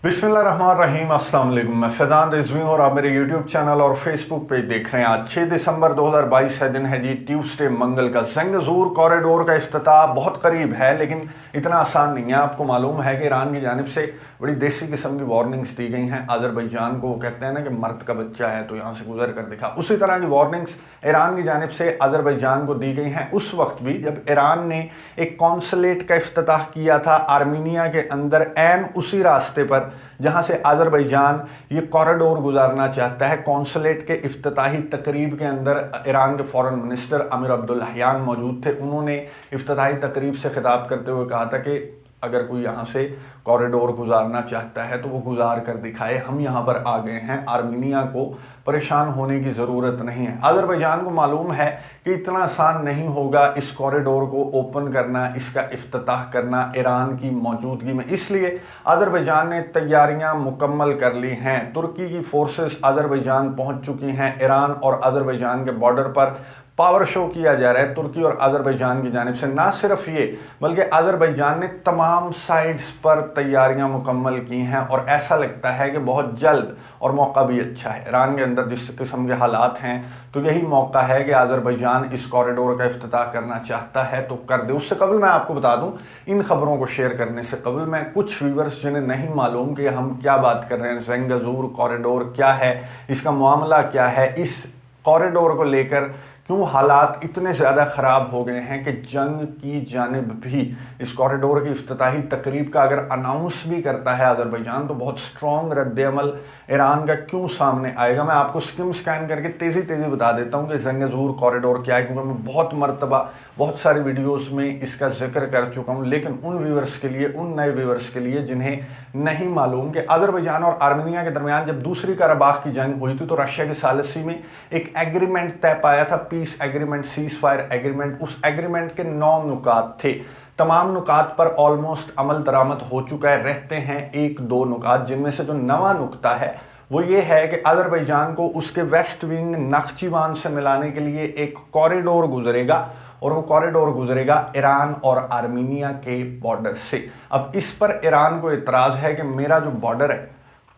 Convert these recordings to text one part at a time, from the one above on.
बिस्मिल्लाहिर्रहमानिर्रहीम, अस्सलाम वालेकुम। मैं फैज़ान रिजवी और आप मेरे यूट्यूब चैनल और फेसबुक पेज देख रहे हैं। आज 6 दिसंबर 2022 का दिन है जी, ट्यूसडे, मंगल का। ज़ंगज़ूर कॉरिडोर का इफ्तिताह बहुत करीब है, लेकिन इतना आसान नहीं है। आपको मालूम है कि ईरान की जानिब से बड़ी देसी किस्म की वार्निंग्स दी गई हैं अज़रबैजान को। वो कहते हैं ना कि मर्द का बच्चा है तो यहाँ से गुजर कर दिखा। उसी तरह की वार्निंग्स ईरान की जानिब से अज़रबैजान को दी गई हैं उस वक्त भी जब ईरान ने एक कॉन्सुलेट का इफ्तिताह किया था आर्मीनिया के अंदर, ऐन उसी रास्ते पर जहां से अज़रबैजान ये कॉरिडोर गुजारना चाहता है। कॉन्सुलेट के इफ्तिताही तकरीब के अंदर ईरान के फॉरेन मिनिस्टर अमीर अब्दुल्लाहियान मौजूद थे। उन्होंने इफ्तिताही तकरीब से खिताब करते हुए कहा था कि अगर कोई यहाँ से कॉरिडोर गुजारना चाहता है तो वो गुजार कर दिखाए, हम यहाँ पर आ गए हैं, आर्मीनिया को परेशान होने की ज़रूरत नहीं है। अज़रबैजान को मालूम है कि इतना आसान नहीं होगा इस कॉरिडोर को ओपन करना, इसका इफ्तिताह करना ईरान की मौजूदगी में, इसलिए अज़रबैजान ने तैयारियां मुकम्मल कर ली हैं। तुर्की की फोर्सेस अज़रबैजान पहुंच चुकी हैं। ईरान और अज़रबैजान के बॉर्डर पर पावर शो किया जा रहा है तुर्की और अज़रबैजान की जानिब से। ना सिर्फ ये, बल्कि अज़रबैजान ने तमाम साइड्स पर तैयारियां मुकम्मल की हैं और ऐसा लगता है कि बहुत जल्द, और मौका भी अच्छा है, ईरान के अंदर जिस किस्म के हालात हैं तो यही मौका है कि अज़रबैजान इस कॉरिडोर का इफ्तिताह करना चाहता है तो कर दे। उससे कबल मैं आपको बता दूं, इन खबरों को शेयर करने से कबल मैं कुछ व्यूवर्स जिन्हें नहीं मालूम कि हम क्या बात कर रहे हैं, ज़ंगज़ूर कॉरिडोर क्या है, इसका मामला क्या है, इस कॉरिडोर को लेकर क्यों हालात इतने ज़्यादा ख़राब हो गए हैं कि जंग की जानिब भी इस कॉरिडोर की इफ्तिताही तकरीब का अगर अनाउंस भी करता है अज़रबैजान तो बहुत स्ट्रॉन्ग रद्द-ए-अमल ईरान का क्यों सामने आएगा। मैं आपको स्किम स्कैन करके तेज़ी बता देता हूँ कि ज़ंगज़ूर कॉरिडोर क्या है, क्योंकि मैं बहुत मरतबा बहुत सारी वीडियोस में इसका जिक्र कर चुका हूँ। लेकिन उन व्यूवर्स के लिए, उन नए व्यूवर्स के लिए जिन्हें नहीं मालूम कि अज़रबैजान और आर्मीनिया के दरमियान जब दूसरी कराबाख की जंग हुई थी तो रशिया की सालिसी में एक एग्रीमेंट तय पाया था, piece agreement, cease fire agreement. उस एग्रीमेंट के 9 नुकात थे। तमाम नुकात पर ऑलमोस्ट अमल दरामद हो चुका है। रहते हैं 1-2 नुकात, जिनमें से जो नवा नुकता है वो ये है कि अज़रबैजान को उसके वेस्ट विंग नख्चीवान से मिलाने के लिए एक कॉरिडोर गुजरेगा और वो कॉरिडोर गुजरेगा ईरान और आर्मीनिया के बॉर्डर से। अब इस पर ईरान को इतराज़ है कि मेरा जो बॉर्डर है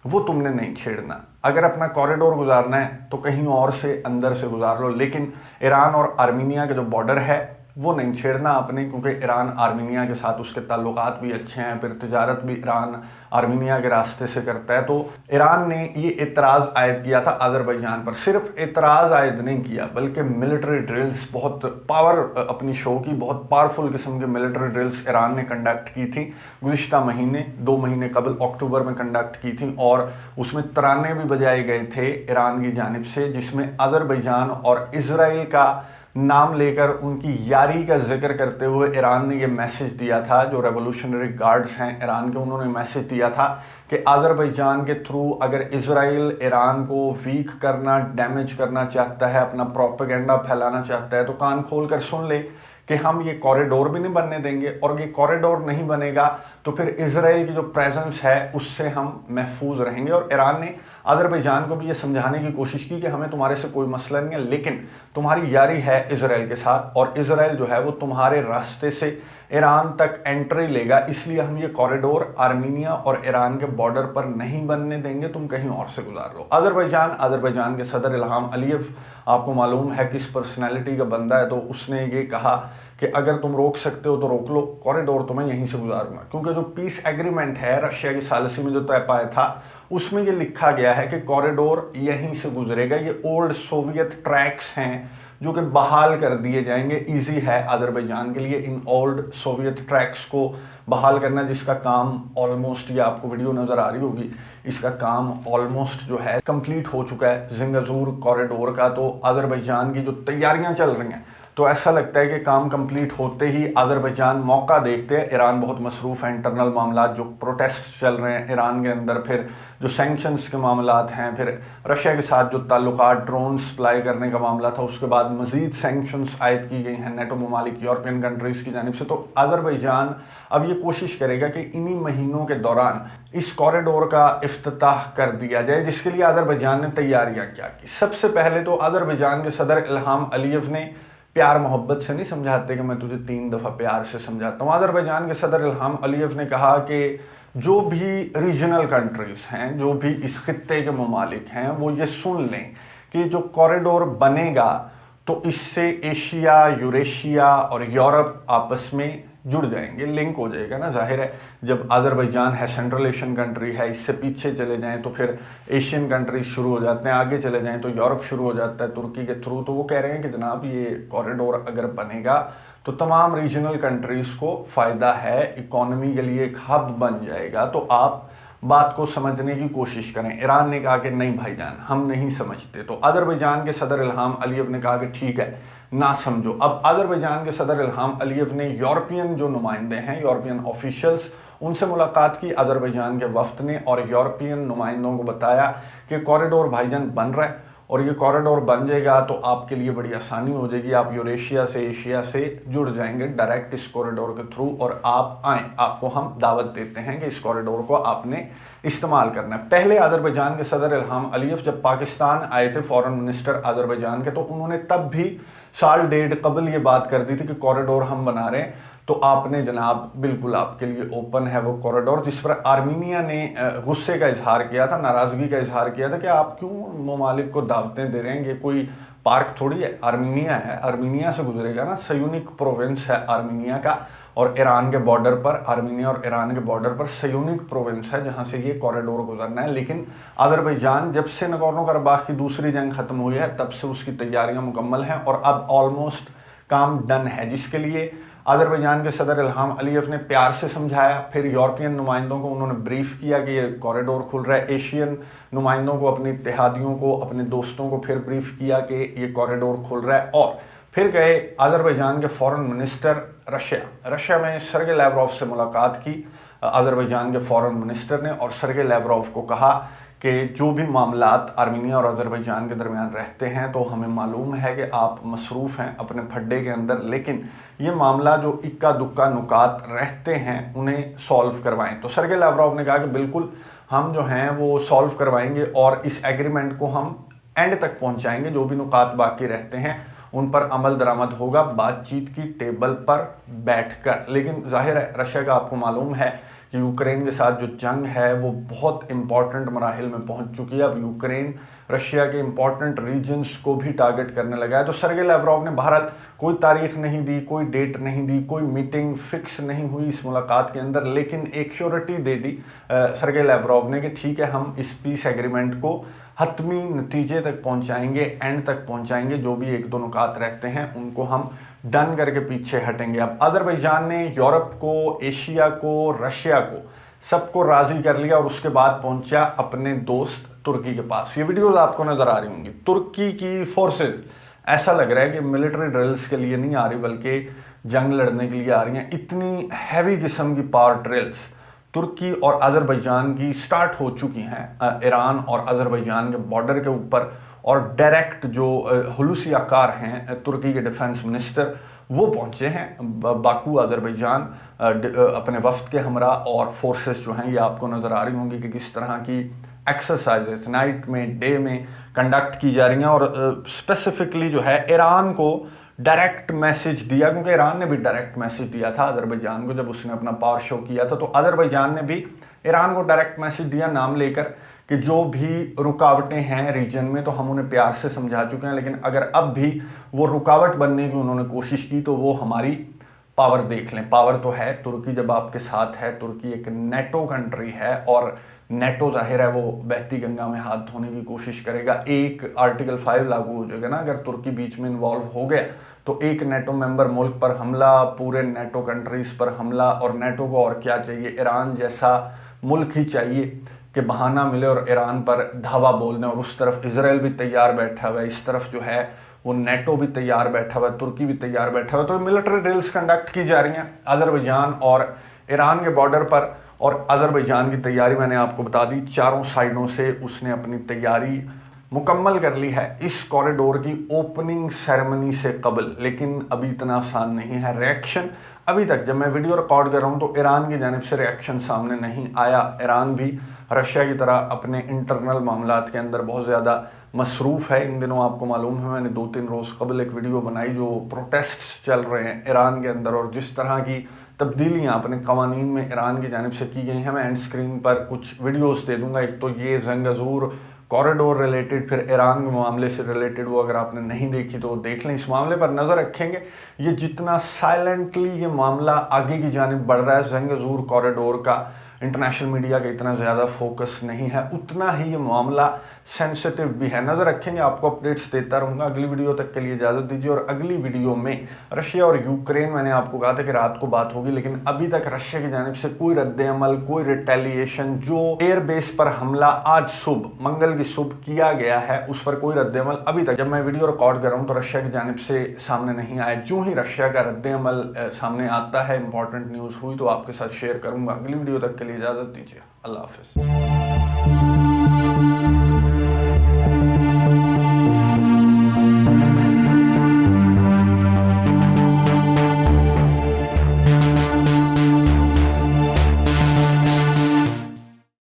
वो तुमने नहीं छेड़ना, अगर अपना कॉरिडोर गुजारना है तो कहीं और से अंदर से गुजार लो, लेकिन ईरान और आर्मीनिया के जो बॉर्डर है वो नहीं छेड़ना आपने, क्योंकि ईरान आर्मीनिया के साथ उसके ताल्लुकात भी अच्छे हैं, फिर तिजारत भी ईरान आर्मीनिया के रास्ते से करता है। तो ईरान ने ये इतराज़ आयद किया था अज़रबैजान पर। सिर्फ इतराज़ आयद नहीं किया बल्कि मिलिट्री ड्रिल्स, बहुत पावर अपनी शो की, बहुत पावरफुल किस्म के मिलिट्री ड्रिल्स ईरान ने कंडक्ट की थी गुज़िश्ता महीने, 2 महीने कबल अक्टूबर में कंडक्ट की थी, और उसमें तराने भी बजाए गए थे ईरान की जानिब से, जिसमें अज़रबैजान और इजराइल का नाम लेकर उनकी यारी का जिक्र करते हुए ईरान ने ये मैसेज दिया था। जो रेवोल्यूशनरी गार्ड्स हैं ईरान के, उन्होंने मैसेज दिया था कि अज़रबैजान के थ्रू अगर इजराइल ईरान को वीक करना, डैमेज करना चाहता है, अपना प्रोपेगेंडा फैलाना चाहता है तो कान खोल कर सुन ले कि हम ये कॉरिडोर भी नहीं बनने देंगे, और ये कॉरिडोर नहीं बनेगा तो फिर इजराइल की जो प्रेजेंस है उससे हम महफूज रहेंगे। और ईरान ने अज़रबैजान को भी ये समझाने की कोशिश की कि हमें तुम्हारे से कोई मसला नहीं है, लेकिन तुम्हारी यारी है इजराइल के साथ और इजराइल जो है वो तुम्हारे रास्ते से ईरान तक एंट्री लेगा, इसलिए हम ये कॉरिडोर आर्मीनिया और ईरान के बॉर्डर पर नहीं बनने देंगे, तुम कहीं और से गुजार लो। अज़रबैजान के सदर इल्हाम अलीयव, आपको मालूम है किस पर्सनैलिटी का बंदा है, तो उसने ये कहा कि अगर तुम रोक सकते हो तो रोक लो, कॉरिडोर तो मैं यहीं से गुजारूंगा। क्योंकि जो पीस एग्रीमेंट है रशिया की सालिसी में जो तय पाया था उसमें ये लिखा गया है कि कॉरिडोर यहीं से गुजरेगा। ये ओल्ड सोवियत ट्रैक्स हैं जो कि बहाल कर दिए जाएंगे। इजी है अज़रबैजान के लिए इन ओल्ड सोवियत ट्रैक्स को बहाल करना, जिसका काम ऑलमोस्ट, ये आपको वीडियो नज़र आ रही होगी, इसका काम ऑलमोस्ट जो है कंप्लीट हो चुका है ज़ंगज़ूर कॉरिडोर का। तो अज़रबैजान की जो तैयारियां चल रही हैं तो ऐसा लगता है कि काम कंप्लीट होते ही अज़रबैजान मौका देखते हैं। ईरान बहुत मसरूफ़ है, इंटरनल मामला, जो प्रोटेस्ट चल रहे हैं ईरान के अंदर, फिर जो सैंक्शंस के मामलात हैं, फिर रशिया के साथ जो ताल्लुकात, ड्रोन सप्लाई करने का मामला था, उसके बाद मज़ीद सैंक्शंस आयद की गई हैं नेटो ममालिक, यूरोपियन कंट्रीज़ की जानिब से। तो अज़रबैजान अब ये कोशिश करेगा कि इन्हीं महीनों के दौरान इस कॉरिडोर का इफ्तिताह कर दिया जाए, जिसके लिए अज़रबैजान ने तैयारियाँ क्या की। सबसे पहले तो अज़रबैजान के सदर इल्हाम अलीयव ने प्यार मोहब्बत से नहीं समझाते कि मैं तुझे 3 दफ़ा प्यार से समझाता हूँ। अज़रबैजान के सदर इल्हाम अलीयव ने कहा कि جو بھی ریجنل کنٹریز ہیں, جو بھی اس خطے کے ممالک ہیں, وہ یہ سن لیں کہ جو کوریڈور بنے گا تو اس سے ایشیا, یوریشیا اور یورپ آپس میں جڑ جائیں گے, لنک ہو جائے گا نا. ظاہر ہے جب آذربائیجان ہے سینٹرل ایشین کنٹری ہے, اس سے پیچھے چلے جائیں تو پھر ایشین کنٹریز شروع ہو جاتے ہیں, آگے چلے جائیں تو یورپ شروع ہو جاتا ہے ترکی کے تھرو. تو وہ کہہ رہے ہیں کہ جناب یہ کوریڈور اگر بنے گا تو تمام ریجنل کنٹریز کو فائدہ ہے, اکانومی کے لیے ایک ہب بن جائے گا. تو آپ بات کو سمجھنے کی کوشش کریں. ایران نے کہا کہ نہیں بھائی جان ہم نہیں سمجھتے. تو آذربائیجان کے صدر الہام علییو نے کہا کہ ٹھیک ہے نہ سمجھو. اب آذربائیجان کے صدر الہام علییو نے یورپین جو نمائندے ہیں, یورپین آفیشلز, ان سے ملاقات کی آذربائیجان کے وفد نے, اور یورپین نمائندوں کو بتایا کہ کوریڈور بھائی جان بن رہا ہے, اور یہ کوریڈور بن جائے گا تو آپ کے لیے بڑی آسانی ہو جائے گی. آپ یوریشیا سے, ایشیا سے جڑ جائیں گے ڈائریکٹ اس کوریڈور کے تھرو, اور آپ آئیں, آپ کو ہم دعوت دیتے ہیں کہ اس کوریڈور کو آپ نے استعمال کرنا ہے. پہلے آذربائیجان کے صدر الہام علییو جب پاکستان آئے تھے فورن منسٹر آذربائیجان کے, تو انہوں نے تب بھی سال ڈیڑھ قبل یہ بات کر دی تھی کہ کوریڈور ہم بنا رہے ہیں. تو آپ نے جناب بالکل آپ کے لیے اوپن ہے وہ کوریڈور, جس پر آرمینیا نے غصے کا اظہار کیا تھا, ناراضگی کا اظہار کیا تھا کہ آپ کیوں ممالک کو دعوتیں دے رہے ہیں, یہ کوئی پارک تھوڑی ہے, آرمینیا ہے, آرمینیا سے گزرے گا نا, سیونک پروونس ہے آرمینیا کا, اور ایران کے بارڈر پر, آرمینیا اور ایران کے بارڈر پر سیونک پروونس ہے جہاں سے یہ کوریڈور گزرنا ہے. لیکن آذربائیجان جب سے نگورنو قرباخ کی دوسری جنگ ختم ہوئی ہے تب سے اس کی تیاریاں مکمل ہیں, اور اب آلموسٹ کام ڈن ہے, جس کے لیے آذربائیجان کے صدر الہام علییو نے پیار سے سمجھایا. پھر یورپین نمائندوں کو انہوں نے بریف کیا کہ یہ کوریڈور کھل رہا ہے. ایشین نمائندوں کو, اپنے اتحادیوں کو, اپنے دوستوں کو پھر بریف کیا کہ یہ کوریڈور کھل رہا ہے. اور پھر گئے آذربائیجان کے فورن منسٹر رشیا میں سرگے لیوروف سے ملاقات کی آذربائیجان کے فورن منسٹر نے, اور سرگے لیوروف کو کہا کہ جو بھی معاملات آرمینیا اور آذربائیجان کے درمیان رہتے ہیں تو ہمیں معلوم ہے کہ آپ مصروف ہیں اپنے پھڈے کے اندر, لیکن یہ معاملہ جو اکا دکا نکات رہتے ہیں انہیں سولو کروائیں. تو سرگے لیوروف نے کہا کہ بالکل ہم جو ہیں وہ سولو کروائیں گے, اور اس ایگریمنٹ کو ہم اینڈ تک پہنچائیں گے, جو بھی نکات باقی رہتے ہیں ان پر عمل درآمد ہوگا بات چیت کی ٹیبل پر بیٹھ کر. لیکن ظاہر ہے رشیا کا آپ کو معلوم ہے کہ یوکرین کے ساتھ جو جنگ ہے وہ بہت امپورٹنٹ مراحل میں پہنچ چکی ہے. اب یوکرین رشیا کے امپورٹنٹ ریجنز کو بھی ٹارگٹ کرنے لگا ہے. تو سرگے لیوروف نے بہرحال کوئی تاریخ نہیں دی, کوئی ڈیٹ نہیں دی, کوئی میٹنگ فکس نہیں ہوئی اس ملاقات کے اندر, لیکن ایک شیورٹی دے دی سرگے لیوروف نے کہ ٹھیک ہے ہم اس پیس ایگریمنٹ کو حتمی نتیجے تک پہنچائیں گے, اینڈ تک پہنچائیں گے, جو بھی ایک دو نکات رہتے ہیں ان کو ہم ڈن کر کے پیچھے ہٹیں گے. اب آذربائیجان نے یورپ کو, ایشیا کو, رشیا کو سب کو راضی کر لیا, اور اس کے بعد پہنچا اپنے دوست ترکی کے پاس. یہ ویڈیوز آپ کو نظر آ رہی ہوں گی, ترکی کی فورسز ایسا لگ رہا ہے کہ ملٹری ڈرلز کے لیے نہیں آ رہی بلکہ جنگ لڑنے کے لیے آ رہی ہیں. اتنی ہیوی قسم کی پاور ڈرلز ترکی اور آذربائیجان کی سٹارٹ ہو چکی ہیں ایران اور آذربائیجان کے بارڈر کے اوپر, اور ڈائریکٹ جو حلوسی آکار ہیں ترکی کے ڈیفنس منسٹر وہ پہنچے ہیں باکو آذربائیجان اپنے وفد کے ہمراہ, اور فورسز جو ہیں یہ آپ کو نظر آ رہی ہوں گی کہ کس طرح کی ایکسرسائزز نائٹ میں, ڈے میں کنڈکٹ کی جا رہی ہیں. اور اسپیسیفکلی جو ہے ایران کو ڈائریکٹ میسج دیا, کیونکہ ایران نے بھی ڈائریکٹ میسج دیا تھا آذربائیجان کو جب اس نے اپنا پاور شو کیا تھا, تو آذربائیجان نے بھی ایران کو ڈائریکٹ میسج دیا نام لے کر کہ جو بھی رکاوٹیں ہیں ریجن میں تو ہم انہیں پیار سے سمجھا چکے ہیں, لیکن اگر اب بھی وہ رکاوٹ بننے کی انہوں نے کوشش کی تو وہ ہماری پاور دیکھ لیں. پاور تو ہے, ترکی جب آپ کے ساتھ ہے, ترکی ایک نیٹو کنٹری ہے, اور نیٹو ظاہر ہے وہ بہتی گنگا میں ہاتھ دھونے کی کوشش کرے گا. ایک آرٹیکل 5 لاگو ہو جائے گا نا اگر ترکی بیچ میں انوالو ہو گیا, تو ایک نیٹو ممبر ملک پر حملہ, پورے نیٹو کنٹریز پر حملہ, اور نیٹو کو اور کیا چاہیے, ایران جیسا ملک ہی چاہیے کہ بہانہ ملے اور ایران پر دھاوا بول دیں. اور اس طرف اسرائیل بھی تیار بیٹھا ہوا ہے, اس طرف جو ہے وہ نیٹو بھی تیار بیٹھا ہوا ہے, ترکی بھی تیار بیٹھا ہوا ہے. تو ملٹری ڈرلز کنڈکٹ کی جا رہی ہیں آذربائیجان اور ایران کے بارڈر پر, اور آذربائیجان کی تیاری میں نے آپ کو بتا دی چاروں سائڈوں سے اس نے اپنی تیاری مکمل کر لی ہے اس کوریڈور کی اوپننگ سیریمنی سے قبل. لیکن ابھی اتنا آسان نہیں ہے. ریئیکشن ابھی تک جب میں ویڈیو ریکارڈ کر رہا ہوں تو ایران کی جانب سے ریئیکشن سامنے نہیں آیا. ایران بھی رشیا کی طرح اپنے انٹرنل معاملات کے اندر بہت زیادہ مصروف ہے. ان دنوں آپ کو معلوم ہے میں نے 2-3 روز قبل ایک ویڈیو بنائی جو پروٹیسٹس چل رہے ہیں ایران کے اندر, اور جس طرح کی तब्दीलियाँ अपने कवानीन में ईरान की जानिब से की गई हैं। मैं एंड स्क्रीन पर कुछ वीडियोस दे दूंगा। एक तो ये ज़ंगज़ूर कॉरिडोर रिलेटेड, फिर ईरान के मामले से रिलेटेड, वो अगर आपने नहीं देखी तो देख लें। इस मामले पर नज़र रखेंगे। ये जितना साइलेंटली ये मामला आगे की जानिब बढ़ रहा है, ज़ंगज़ूर कॉरिडोर का इंटरनेशनल मीडिया का इतना ज़्यादा फोकस नहीं है, उतना ही ये मामला सेंसिटिव भी है। नज़र रखेंगे, आपको अपडेट्स देता रहूँगा। अगली वीडियो तक के लिए इजाज़त दीजिए। और अगली वीडियो में रशिया और यूक्रेन, मैंने आपको कहा था कि रात को बात होगी, लेकिन अभी तक रशिया की जानिब से कोई रद्द-ए-अमल, कोई रिटेलिएशन, जो एयर बेस पर हमला आज सुबह मंगल की सुबह किया गया है, उस पर कोई रद्द-ए-अमल अभी तक, जब मैं वीडियो रिकॉर्ड कर रहा हूँ, तो रशिया की जानिब से सामने नहीं आया। जो ही रशिया का रद्द-ए-अमल सामने आता है, इंपॉर्टेंट न्यूज़ हुई, तो आपके साथ शेयर करूँगा। अगली वीडियो तक के लिए इजाज़त दीजिए। अल्लाह हाफ़िज़।